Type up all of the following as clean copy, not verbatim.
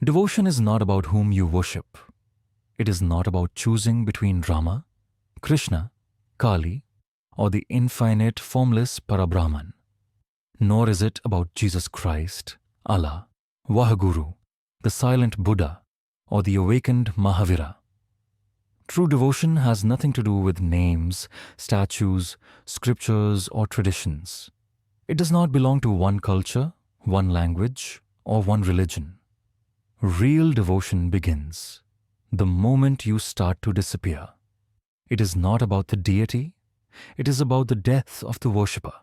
Devotion is not about whom you worship. It is not about choosing between Rama, Krishna, Kali, or the infinite formless Parabrahman. Nor is it about Jesus Christ, Allah, Waheguru, the silent Buddha, or the awakened Mahavira. True devotion has nothing to do with names, statues, scriptures, or traditions. It does not belong to one culture, one language, or one religion. Real devotion begins the moment you start to disappear. It is not about the deity, it is about the death of the worshipper.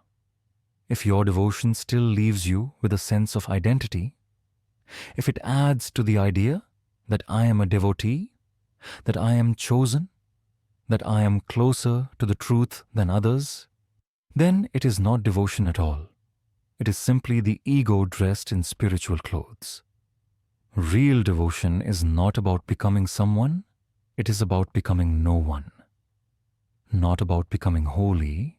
If your devotion still leaves you with a sense of identity, if it adds to the idea that I am a devotee, that I am chosen, that I am closer to the truth than others, then it is not devotion at all. It is simply the ego dressed in spiritual clothes. Real devotion is not about becoming someone, it is about becoming no one. Not about becoming holy,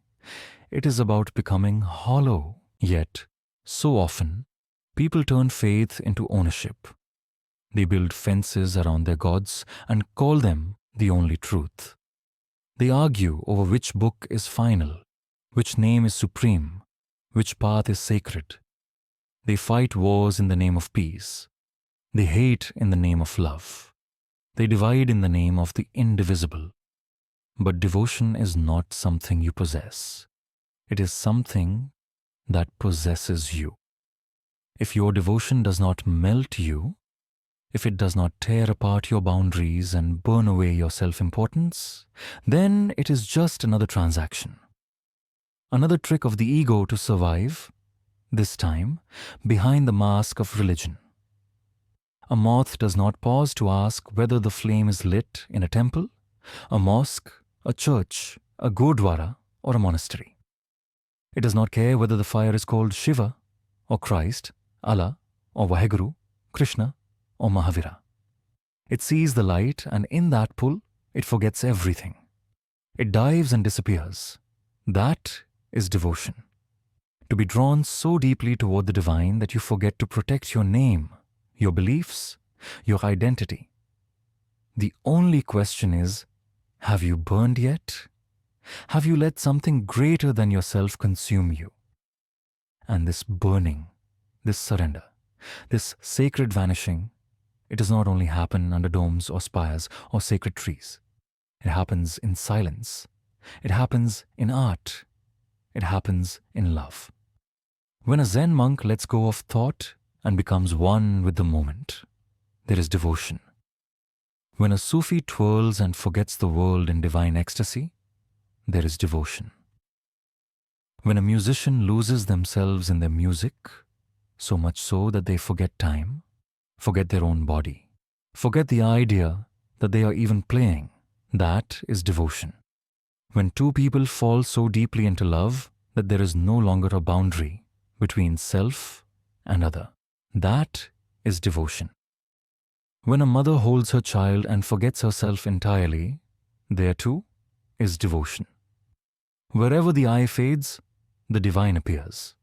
it is about becoming hollow. Yet, so often, people turn faith into ownership. They build fences around their gods and call them the only truth. They argue over which book is final, which name is supreme, which path is sacred. They fight wars in the name of peace. They hate in the name of love. They divide in the name of the indivisible. But devotion is not something you possess. It is something that possesses you. If your devotion does not melt you, if it does not tear apart your boundaries and burn away your self-importance, then it is just another transaction. Another trick of the ego to survive, this time behind the mask of religion. A moth does not pause to ask whether the flame is lit in a temple, a mosque, a church, a gurdwara, or a monastery. It does not care whether the fire is called Shiva, or Christ, Allah, or Waheguru, Krishna, or Mahavira. It sees the light, and in that pull, it forgets everything. It dives and disappears. That is devotion. To be drawn so deeply toward the divine that you forget to protect your name, your beliefs, your identity. The only question is, have you burned yet? Have you let something greater than yourself consume you? And this burning, this surrender, this sacred vanishing, it does not only happen under domes or spires or sacred trees. It happens in silence. It happens in art. It happens in love. When a Zen monk lets go of thought and becomes one with the moment, there is devotion. When a Sufi twirls and forgets the world in divine ecstasy, there is devotion. When a musician loses themselves in their music, so much so that they forget time, forget their own body, forget the idea that they are even playing, that is devotion. When two people fall so deeply into love that there is no longer a boundary between self and other, that is devotion. When a mother holds her child and forgets herself entirely, there too is devotion. Wherever the eye fades, the divine appears.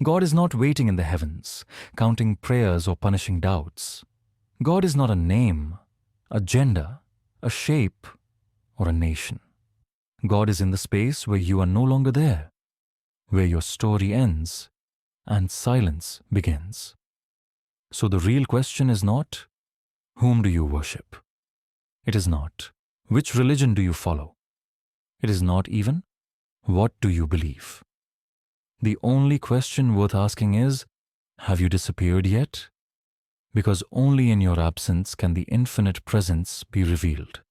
God is not waiting in the heavens, counting prayers or punishing doubts. God is not a name, a gender, a shape, or a nation. God is in the space where you are no longer there, where your story ends and silence begins. So the real question is not, whom do you worship? It is not, which religion do you follow? It is not even, what do you believe? The only question worth asking is, have you disappeared yet? Because only in your absence can the infinite presence be revealed.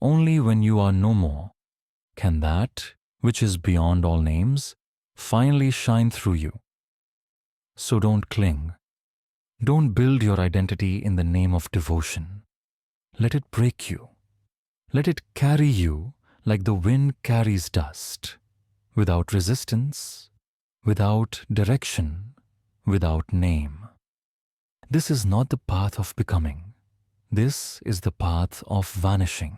Only when you are no more can that, which is beyond all names, finally shine through you. So don't cling. Don't build your identity in the name of devotion. Let it break you. Let it carry you like the wind carries dust, without resistance, without direction, without name. This is not the path of becoming. This is the path of vanishing.